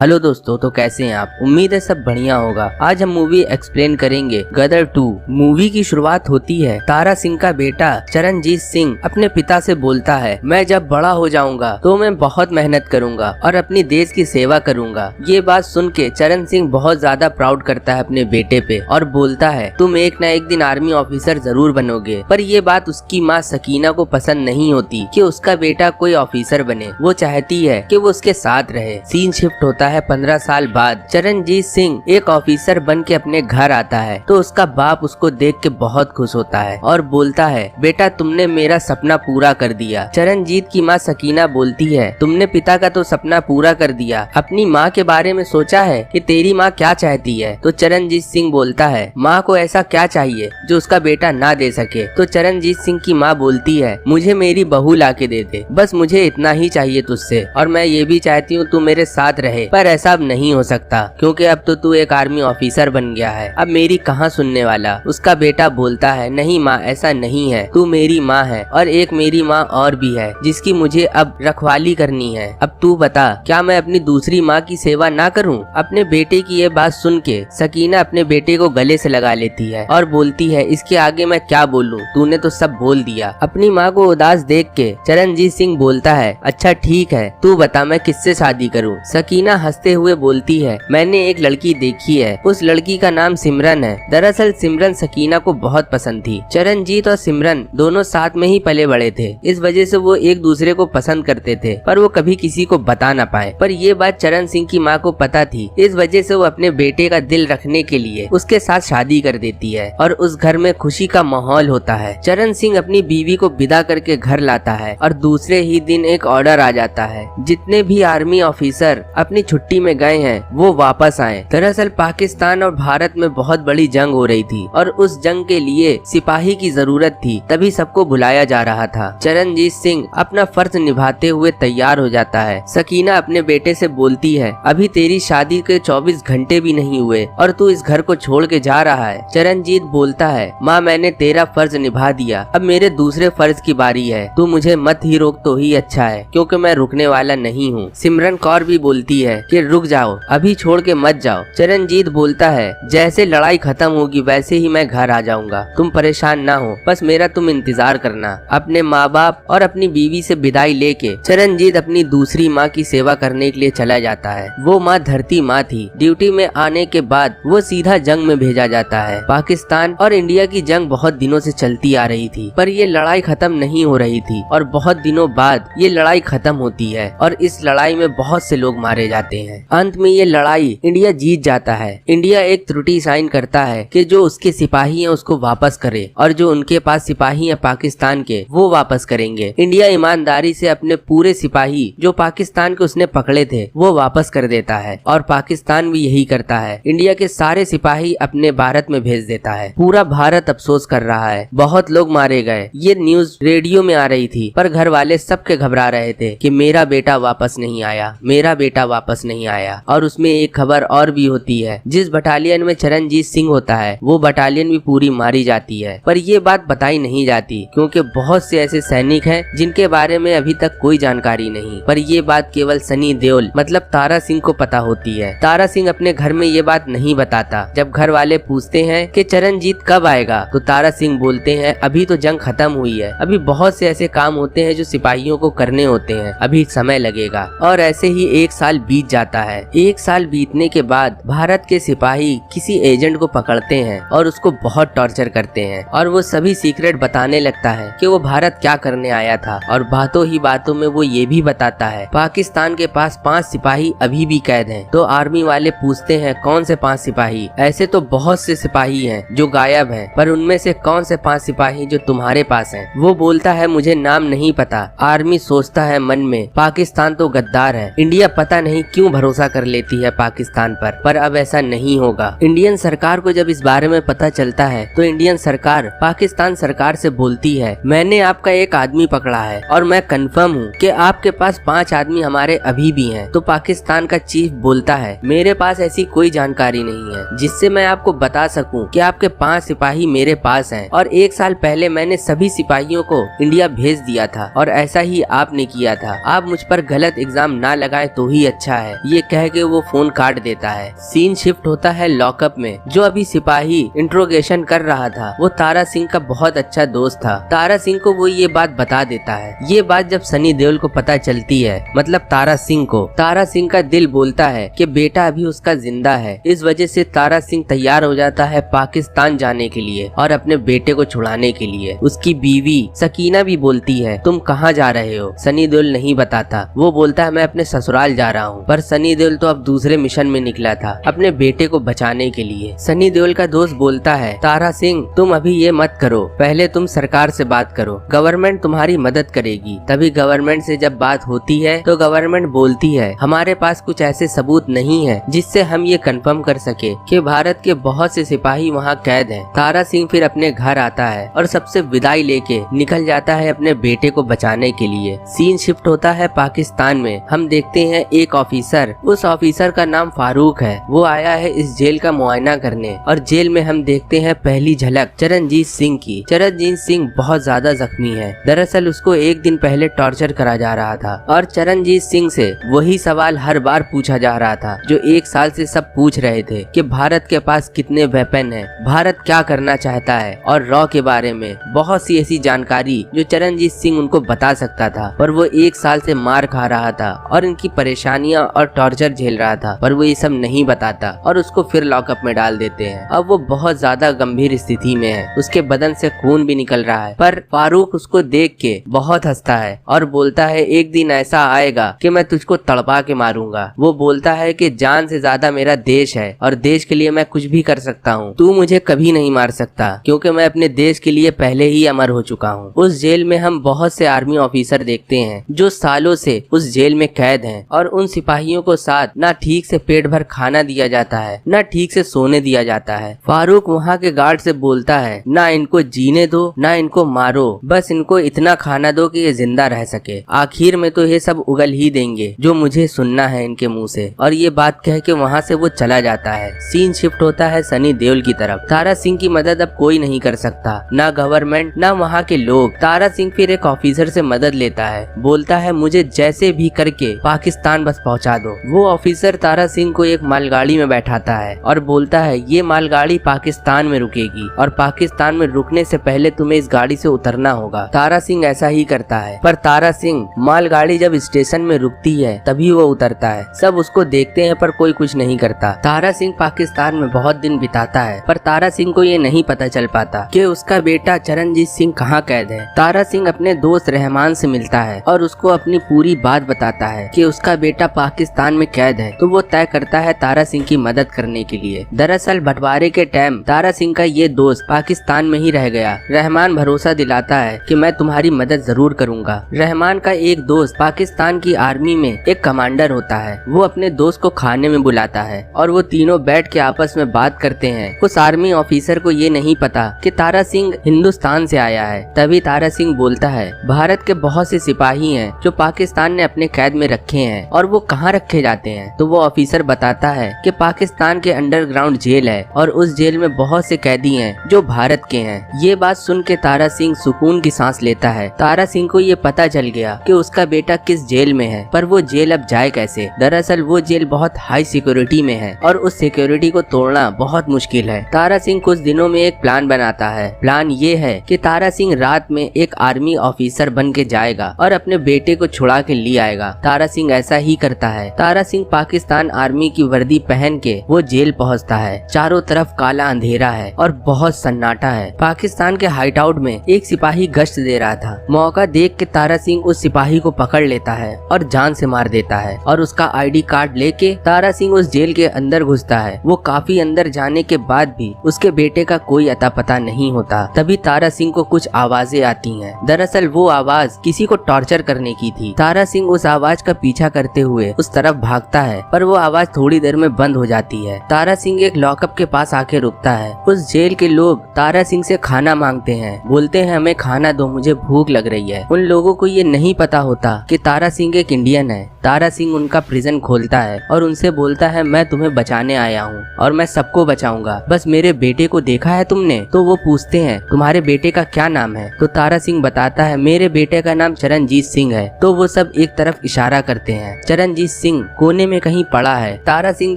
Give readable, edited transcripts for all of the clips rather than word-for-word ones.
Hello दोस्तों, तो कैसे हैं आप। उम्मीद है सब बढ़िया होगा। आज हम मूवी एक्सप्लेन करेंगे गदर 2। मूवी की शुरुआत होती है तारा सिंह का बेटा चरणजीत सिंह अपने पिता से बोलता है, मैं जब बड़ा हो जाऊंगा तो मैं बहुत मेहनत करूंगा और अपनी देश की सेवा करूंगा। ये बात सुन के चरण सिंह बहुत ज्यादा प्राउड करता है अपने बेटे पे और बोलता है, तुम एक न एक दिन आर्मी ऑफिसर जरूर बनोगे। पर ये बात उसकी माँ सकीना को पसंद नहीं होती कि उसका बेटा कोई ऑफिसर बने। वो चाहती है कि वो उसके साथ रहे। सीन शिफ्ट होता है 15 साल बाद। चरणजीत सिंह एक ऑफिसर बन के अपने घर आता है तो उसका बाप उसको देख के बहुत खुश होता है और बोलता है, बेटा तुमने मेरा सपना पूरा कर दिया। चरणजीत की माँ सकीना बोलती है, तुमने पिता का तो सपना पूरा कर दिया, अपनी माँ के बारे में सोचा है कि तेरी माँ क्या चाहती है। तो चरणजीत सिंह बोलता है, माँ को ऐसा क्या चाहिए जो उसका बेटा ना दे सके। तो चरणजीत सिंह की माँ बोलती है, मुझे मेरी बहू ला के दे दे, बस मुझे इतना ही चाहिए तुझसे, और मैं ये भी चाहती हूँ तू मेरे साथ रहे। पर ऐसा अब नहीं हो सकता क्योंकि अब तो तू एक आर्मी ऑफिसर बन गया है, अब मेरी कहाँ सुनने वाला। उसका बेटा बोलता है, नहीं माँ ऐसा नहीं है, तू मेरी माँ है और एक मेरी माँ और भी है जिसकी मुझे अब रखवाली करनी है। अब तू बता, क्या मैं अपनी दूसरी माँ की सेवा ना करूँ। अपने बेटे की ये बात सुन के सकीना अपने बेटे को गले से लगा लेती है और बोलती है, इसके आगे मैं क्या बोलूँ, तूने तो सब बोल दिया। अपनी माँ को उदास देख के चरणजीत सिंह बोलता है, अच्छा ठीक है, तू बता मैं किससे शादी करूँ। सकीना हंसते हुए बोलती है, मैंने एक लड़की देखी है, उस लड़की का नाम सिमरन है। दरअसल सिमरन सकीना को बहुत पसंद थी। चरणजीत और सिमरन दोनों साथ में ही पले बड़े थे, इस वजह से वो एक दूसरे को पसंद करते थे, पर वो कभी किसी को बता ना पाए। पर ये बात चरण सिंह की माँ को पता थी, इस वजह से वो अपने बेटे का दिल रखने के लिए उसके साथ शादी कर देती है और उस घर में खुशी का माहौल होता है। चरण सिंह अपनी बीवी को विदा करके घर लाता है और दूसरे ही दिन एक ऑर्डर आ जाता है, जितने भी आर्मी ऑफिसर अपनी छुट्टी में गए हैं वो वापस आए। दरअसल पाकिस्तान और भारत में बहुत बड़ी जंग हो रही थी और उस जंग के लिए सिपाही की जरूरत थी, तभी सबको बुलाया जा रहा था। चरणजीत सिंह अपना फर्ज निभाते हुए तैयार हो जाता है। सकीना अपने बेटे से बोलती है, अभी तेरी शादी के 24 घंटे भी नहीं हुए और तू इस घर को छोड़ के जा रहा है। चरणजीत बोलता है, माँ मैंने तेरा फर्ज निभा दिया, अब मेरे दूसरे फर्ज की बारी है, तू मुझे मत ही रोक तो ही अच्छा है क्योंकि मैं रुकने वाला नहीं हूँ। सिमरन कौर भी बोलती है कि रुक जाओ, अभी छोड़ के मत जाओ। चरणजीत बोलता है, जैसे लड़ाई खत्म होगी वैसे ही मैं घर आ जाऊंगा, तुम परेशान ना हो, बस मेरा तुम इंतजार करना। अपने माँ बाप और अपनी बीवी से विदाई लेके चरणजीत अपनी दूसरी माँ की सेवा करने के लिए चला जाता है। वो माँ धरती माँ थी। ड्यूटी में आने के बाद वो सीधा जंग में भेजा जाता है। पाकिस्तान और इंडिया की जंग बहुत दिनों से चलती आ रही थी, पर ये लड़ाई खत्म नहीं हो रही थी और बहुत दिनों बाद ये लड़ाई खत्म होती है और इस लड़ाई में बहुत से लोग मारे जाते हैं। अंत में ये लड़ाई इंडिया जीत जाता है। इंडिया एक त्रुटि साइन करता है कि जो उसके सिपाही हैं उसको वापस करे और जो उनके पास सिपाही हैं पाकिस्तान के वो वापस करेंगे। इंडिया ईमानदारी से अपने पूरे सिपाही जो पाकिस्तान के उसने पकड़े थे वो वापस कर देता है और पाकिस्तान भी यही करता है, इंडिया के सारे सिपाही अपने भारत में भेज देता है। पूरा भारत अफसोस कर रहा है, बहुत लोग मारे गए। ये न्यूज रेडियो में आ रही थी पर घर वाले सबके घबरा रहे थे कि मेरा बेटा वापस नहीं आया, मेरा बेटा वापस नहीं आया। और उसमें एक खबर और भी होती है, जिस बटालियन में चरणजीत सिंह होता है वो बटालियन भी पूरी मारी जाती है, पर ये बात बताई नहीं जाती क्योंकि बहुत से ऐसे सैनिक हैं जिनके बारे में अभी तक कोई जानकारी नहीं। पर ये बात केवल सनी देओल मतलब तारा सिंह को पता होती है। तारा सिंह अपने घर में ये बात नहीं बताता। जब घर वाले पूछते हैं कि चरणजीत कब आएगा तो तारा सिंह बोलते हैं, अभी तो जंग खत्म हुई है, अभी बहुत से ऐसे काम होते हैं जो सिपाहियों को करने होते हैं, अभी समय लगेगा। और ऐसे ही एक साल बीत जाता है। एक साल बीतने के बाद भारत के सिपाही किसी एजेंट को पकड़ते हैं और उसको बहुत टॉर्चर करते हैं और वो सभी सीक्रेट बताने लगता है कि वो भारत क्या करने आया था। और बातों ही बातों में वो ये भी बताता है, पाकिस्तान के पास 5 सिपाही अभी भी कैद हैं। तो आर्मी वाले पूछते हैं, कौन से 5 सिपाही? ऐसे तो बहुत से सिपाही हैं जो गायब हैं, पर उनमें से कौन से 5 सिपाही जो तुम्हारे पास हैं? वो बोलता है, मुझे नाम नहीं पता। आर्मी सोचता है मन में, पाकिस्तान तो गद्दार है, इंडिया पता नहीं क्यों भरोसा कर लेती है पाकिस्तान पर अब ऐसा नहीं होगा। इंडियन सरकार को जब इस बारे में पता चलता है तो इंडियन सरकार पाकिस्तान सरकार से बोलती है, मैंने आपका एक आदमी पकड़ा है और मैं कंफर्म हूँ कि आपके पास 5 आदमी हमारे अभी भी हैं। तो पाकिस्तान का चीफ बोलता है, मेरे पास ऐसी कोई जानकारी नहीं है जिससे मैं आपको बता सकूं कि आपके 5 सिपाही मेरे पास हैं और 1 साल पहले मैंने सभी सिपाहियों को इंडिया भेज दिया था और ऐसा ही आपने किया था। आप मुझ पर गलत इल्जाम ना लगाए तो ही अच्छा है। ये कह के वो फोन काट देता है। सीन शिफ्ट होता है लॉकअप में। जो अभी सिपाही इंट्रोगेशन कर रहा था वो तारा सिंह का बहुत अच्छा दोस्त था। तारा सिंह को वो ये बात बता देता है। ये बात जब सनी देओल को पता चलती है, मतलब तारा सिंह को, तारा सिंह का दिल बोलता है कि बेटा अभी उसका जिंदा है। इस वजह से तारा सिंह तैयार हो जाता है पाकिस्तान जाने के लिए और अपने बेटे को छुड़ाने के लिए। उसकी बीवी सकीना भी बोलती है तुम कहाँ जा रहे हो। सनी देओल नहीं बताता। वो बोलता है मैं अपने ससुराल जा रहा हूँ। पर सनी देओल तो अब दूसरे मिशन में निकला था अपने बेटे को बचाने के लिए। सनी देओल का दोस्त बोलता है तारा सिंह तुम अभी ये मत करो, पहले तुम सरकार से बात करो, गवर्नमेंट तुम्हारी मदद करेगी। तभी गवर्नमेंट से जब बात होती है तो गवर्नमेंट बोलती है हमारे पास कुछ ऐसे सबूत नहीं है जिससे हम ये कंफर्म कर सके कि भारत के बहुत से सिपाही वहाँ कैद हैं। तारा सिंह फिर अपने घर आता है और सबसे विदाई लेके निकल जाता है अपने बेटे को बचाने के लिए। सीन शिफ्ट होता है पाकिस्तान में। हम देखते हैं एक ऑफिसर, उस ऑफिसर का नाम फारूक है। वो आया है इस जेल का मुआयना करने और जेल में हम देखते हैं पहली झलक चरणजीत सिंह की। चरणजीत सिंह बहुत ज्यादा जख्मी है। दरअसल उसको एक दिन पहले टॉर्चर करा जा रहा था और चरणजीत सिंह से वही सवाल हर बार पूछा जा रहा था जो एक साल से सब पूछ रहे थे कि भारत के पास कितने वेपन हैं, भारत क्या करना चाहता है और रॉ के बारे में बहुत सी ऐसी जानकारी जो चरणजीत सिंह उनको बता सकता था। पर वो एक साल से मार खा रहा था और इनकी परेशानियां और टॉर्चर झेल रहा था, पर वो ये सब नहीं बताता और उसको फिर लॉकअप में डाल देते हैं। अब वो बहुत ज्यादा गंभीर स्थिति में है, उसके बदन से खून भी निकल रहा है। पर फारूक उसको देख के बहुत हंसता है और बोलता है एक दिन ऐसा आएगा कि मैं तुझको तड़पा के मारूंगा। वो बोलता है कि जान से ज्यादा मेरा देश है और देश के लिए मैं कुछ भी कर सकता हूँ। तू मुझे कभी नहीं मार सकता क्योंकि मैं अपने देश के लिए पहले ही अमर हो चुका हूँ। उस जेल में हम बहुत से आर्मी ऑफिसर देखते हैं जो सालों से उस जेल में कैद हैं और उन सिपाहियों को साथ ना ठीक से पेट भर खाना दिया जाता है ना ठीक से सोने दिया जाता है। फारूक वहाँ के गार्ड से बोलता है ना इनको जीने दो ना इनको मारो, बस इनको इतना खाना दो कि ये जिंदा रह सके। आखिर में तो ये सब उगल ही देंगे जो मुझे सुनना है इनके मुंह से। और ये बात कह के वहाँ से वो चला जाता है। सीन शिफ्ट होता है सनी देओल की तरफ। तारा सिंह की मदद अब कोई नहीं कर सकता, ना गवर्नमेंट ना वहाँ के लोग। तारा सिंह फिर एक ऑफिसर से मदद लेता है, बोलता है मुझे जैसे भी करके पाकिस्तान बस पहुँचा दो। वो ऑफिसर तारा सिंह को एक मालगाड़ी में बैठाता है और बोलता है ये मालगाड़ी पाकिस्तान में रुकेगी और पाकिस्तान में रुकने से पहले तुम्हें इस गाड़ी से उतरना होगा। तारा सिंह ऐसा ही करता है। पर तारा सिंह मालगाड़ी जब स्टेशन में रुकती है तभी वो उतरता है। सब उसको देखते हैं पर कोई कुछ नहीं करता। तारा सिंह पाकिस्तान में बहुत दिन बिताता है पर तारा सिंह को ये नहीं पता चल पाता कि उसका बेटा चरणजीत सिंह कहाँ कैद है। तारा सिंह अपने दोस्त रहमान से मिलता है और उसको अपनी पूरी बात बताता है कि उसका बेटा पाकिस्तान में कैद है। तो वो तय करता है तारा सिंह की मदद करने के लिए। दरअसल बंटवारे के टाइम तारा सिंह का ये दोस्त पाकिस्तान में ही रह गया। रहमान भरोसा दिलाता है कि मैं तुम्हारी मदद जरूर करूंगा। रहमान का एक दोस्त पाकिस्तान की आर्मी में एक कमांडर होता है। वो अपने दोस्त को खाने में बुलाता है और वो तीनों बैठ के आपस में बात करते हैं। उस आर्मी ऑफिसर को ये नहीं पता कि तारा सिंह हिंदुस्तान से आया है। तभी तारा सिंह बोलता है भारत के बहुत से सिपाही हैं जो पाकिस्तान ने अपने कैद में रखे हैं और वो कहाँ रखे जाते हैं। तो वो ऑफिसर बताता है कि पाकिस्तान के अंडरग्राउंड जेल है और उस जेल में बहुत से कैदी हैं जो भारत के हैं। ये बात सुन के तारा सिंह सुकून की सांस लेता है। तारा सिंह को ये पता चल गया कि उसका बेटा किस जेल में है, पर वो जेल अब जाए कैसे। दरअसल वो जेल बहुत हाई सिक्योरिटी में है और उस सिक्योरिटी को तोड़ना बहुत मुश्किल है। तारा सिंह कुछ दिनों में एक प्लान बनाता है। प्लान ये है कि तारा सिंह रात में एक आर्मी ऑफिसर बन के जाएगा और अपने बेटे को छुड़ा के ले आएगा। तारा सिंह ऐसा ही करता है। तारा सिंह पाकिस्तान आर्मी की वर्दी पहन के वो जेल पहुंचता है। चारों तरफ काला अंधेरा है और बहुत सन्नाटा है। पाकिस्तान के हाइट आउट में एक सिपाही गश्त दे रहा था। मौका देख के तारा सिंह उस सिपाही को पकड़ लेता है और जान से मार देता है और उसका आईडी कार्ड लेके तारा सिंह उस जेल के अंदर घुसता है। वो काफी अंदर जाने के बाद भी उसके बेटे का कोई अता पता नहीं होता। तभी तारा सिंह को कुछ आवाजें आती हैं। दरअसल वो आवाज किसी को टॉर्चर करने की थी। तारा सिंह उस आवाज का पीछा करते हुए उस तरफ भागता है पर वो आवाज थोड़ी देर में बंद हो जाती है। तारा सिंह एक लॉकअप के पास आके रुकता है। उस जेल के लोग तारा सिंह से खाना मांगते हैं, बोलते हैं हमें खाना दो, मुझे भूख लग रही है। उन लोगों को ये नहीं पता होता कि तारा सिंह एक इंडियन है। तारा सिंह उनका प्रिजन खोलता है और उनसे बोलता है मैं तुम्हें बचाने आया हूँ और मैं सबको बचाऊंगा, बस मेरे बेटे को देखा है तुमने? तो वो पूछते हैं तुम्हारे बेटे का क्या नाम है? तो तारा सिंह बताता है मेरे बेटे का नाम चरणजीत सिंह है। तो वो सब एक तरफ इशारा करते हैं। चरणजीत सिंह कोने में कहीं पड़ा है। तारा सिंह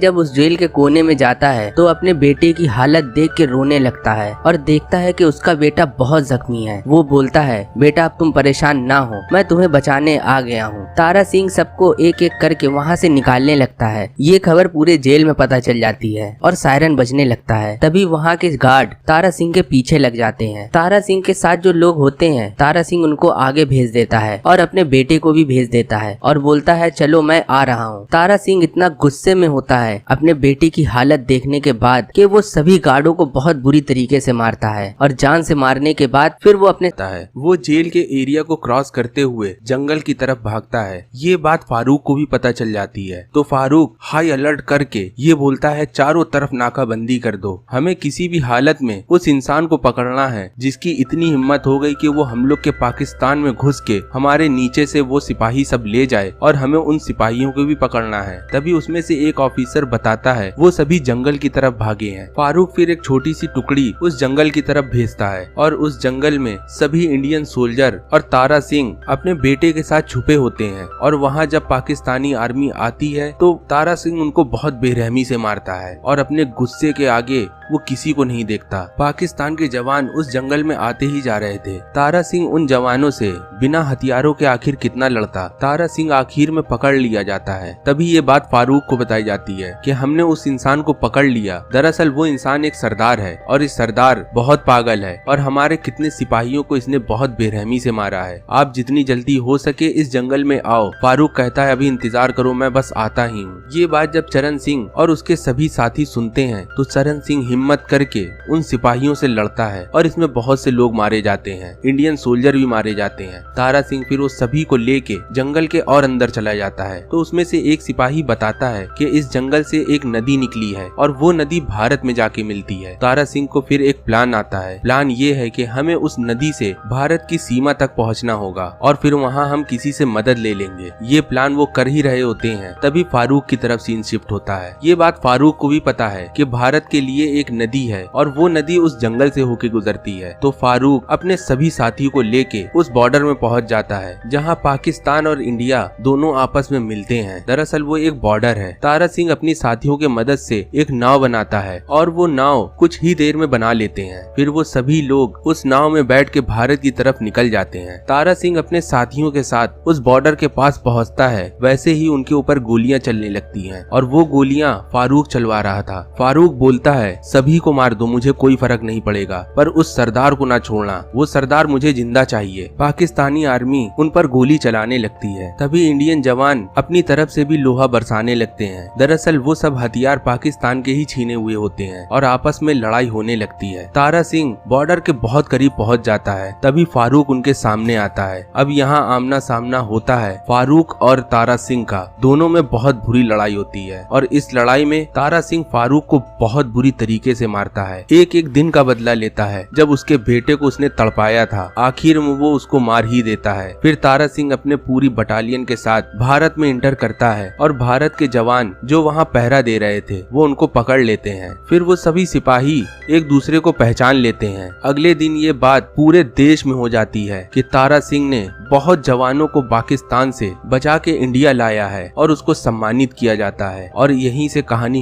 जब उस जेल के कोने में जाता है तो अपने बेटे की हालत देख के रोने लगता है और देखता है कि उसका बेटा बहुत जख्मी है। वो बोलता है, बेटा अब तुम परेशान ना हो, मैं तुम्हें बचाने आ गया हूँ। तारा सिंह सबको एक एक करके वहाँ से निकालने लगता है। ये खबर पूरे जेल में पता चल जाती है और सायरन बजने लगता है। तभी वहाँ के गार्ड तारा सिंह के पीछे लग जाते हैं। तारा सिंह के साथ जो लोग होते हैं, तारा सिंह उनको आगे भेज देता है और अपने बेटे को भी भेज देता है और बोलता है, चलो मैं आ रहा हूँ। तारा सिंह इतना गुस्से में होता है अपने बेटे की हालत देखने के बाद कि वो सभी गार्डों को बहुत बुरी तरीके से मारता है और जान से मारने के बाद फिर वो अपने वो जेल के एरिया को क्रॉस करते हुए जंगल की तरफ भागता है। ये बात फारूक को भी पता चल जाती है तो फारूक हाई अलर्ट करके ये बोलता है, चारों तरफ नाकाबंदी कर दो, हमें किसी भी हालत में उस इंसान को पकड़ना है जिसकी इतनी हिम्मत हो गई कि वो हम लोग के पाकिस्तान में घुस के हमारे नीचे से वो सिपाही सब ले जाए और हमें उन सिपाहियों को भी पकड़ना है। तभी उसमें से एक ऑफिसर बताता है वो सभी जंगल की तरफ भागे हैं। फारूक फिर एक छोटी सी टुकड़ी उस जंगल की तरफ भेजता है और उस जंगल में सभी इंडियन सोल्जर और तारा सिंह अपने बेटे के साथ छुपे होते हैं और वहाँ जब पाकिस्तानी आर्मी आती है तो तारा सिंह उनको बहुत बेरहमी से मारता है और अपने गुस्से के आगे वो किसी को नहीं देखता। पाकिस्तान के जवान उस जंगल में आते ही जा रहे थे। तारा सिंह उन जवानों से बिना हथियारों के आखिर कितना लड़ता। तारा सिंह आखिर में पकड़ लिया जाता है। तभी ये बात फारूक को बताई जाती है कि हमने उस इंसान को पकड़ लिया। दरअसल वो इंसान एक सरदार है और इस सरदार बहुत पागल है और हमारे कितने सिपाहियों को इसने बहुत बेरहमी से मारा है। आप जितनी जल्दी हो सके इस जंगल में आओ। फारूक कहता है, अभी इंतजार करो, मैं बस आता ही हूँ। ये बात जब चरण सिंह और उसके सभी साथी सुनते हैं तो चरण सिंह हिम्मत करके उन सिपाहियों से लड़ता है और इसमें बहुत से लोग मारे जाते हैं, इंडियन सोल्जर भी मारे जाते हैं। तारा सिंह फिर उस सभी को लेके जंगल के और अंदर चला जाता है तो उसमें से एक सिपाही बताता है कि इस जंगल से एक नदी निकली है और वो नदी भारत में जाके मिलती है। तारा सिंह को फिर एक प्लान आता है। प्लान ये है कि हमें उस नदी से भारत की सीमा तक पहुंचना होगा और फिर वहाँ हम किसी से मदद ले लेंगे। ये प्लान वो कर ही रहे होते हैं तभी फारूक की तरफ सीन शिफ्ट होता है। ये बात फारूक को भी पता है कि भारत के लिए एक नदी है और वो नदी उस जंगल से होके गुजरती है। तो फारूक अपने सभी साथियों को लेके उस बॉर्डर में पहुंच जाता है जहां पाकिस्तान और इंडिया दोनों आपस में मिलते हैं। दरअसल वो एक बॉर्डर है। तारा सिंह अपनी साथियों के मदद से एक नाव बनाता है और वो नाव कुछ ही देर में बना लेते हैं। फिर वो सभी लोग उस नाव में बैठ के भारत की तरफ निकल जाते हैं। तारा सिंह अपने साथियों के साथ उस बॉर्डर के पास पहुंचता है, वैसे ही उनके ऊपर गोलियां चलने लगती हैं और वो गोलियां फारूक चलवा रहा था। फारूक बोलता है, सभी को मार दो, मुझे कोई फर्क नहीं पड़ेगा, पर उस सरदार को ना छोड़ना, वो सरदार मुझे जिंदा चाहिए। पाकिस्तानी आर्मी उन पर गोली चलाने लगती है। तभी इंडियन जवान अपनी तरफ से भी लोहा बरसाने लगते हैं। दरअसल वो सब हथियार पाकिस्तान के ही छीने हुए होते हैं और आपस में लड़ाई होने लगती है। तारा सिंह बॉर्डर के बहुत करीब पहुंच जाता है तभी फारूक उनके सामने आता है। अब यहाँ आमना सामना होता है फारूक और तारा सिंह का। दोनों में बहुत बुरी लड़ाई होती है और इस लड़ाई में तारा सिंह फारूक को बहुत बुरी तरीके से मारता है। एक एक दिन का बदला लेता है। जब उसके बेटे को उसने तड़पाया था आखिर में वो उसको मार ही देता है। फिर तारा सिंह अपने पूरी बटालियन के साथ भारत में इंटर करता है और भारत के जवान जो वहाँ पहरा दे रहे थे वो उनको पकड़ लेते हैं। फिर वो सभी सिपाही एक दूसरे को पहचान लेते हैं। अगले दिन ये बात पूरे देश में हो जाती है कि तारा सिंह ने बहुत जवानों को पाकिस्तान से बचा के इंडिया लाया है और उसको सम्मानित किया जाता है और यहीं से कहानी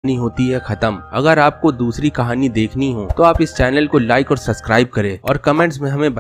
होती है खत्म। अगर आपको दूसरी कहानी देखनी हो तो आप इस चैनल को लाइक और सब्सक्राइब करें और कमेंट्स में हमें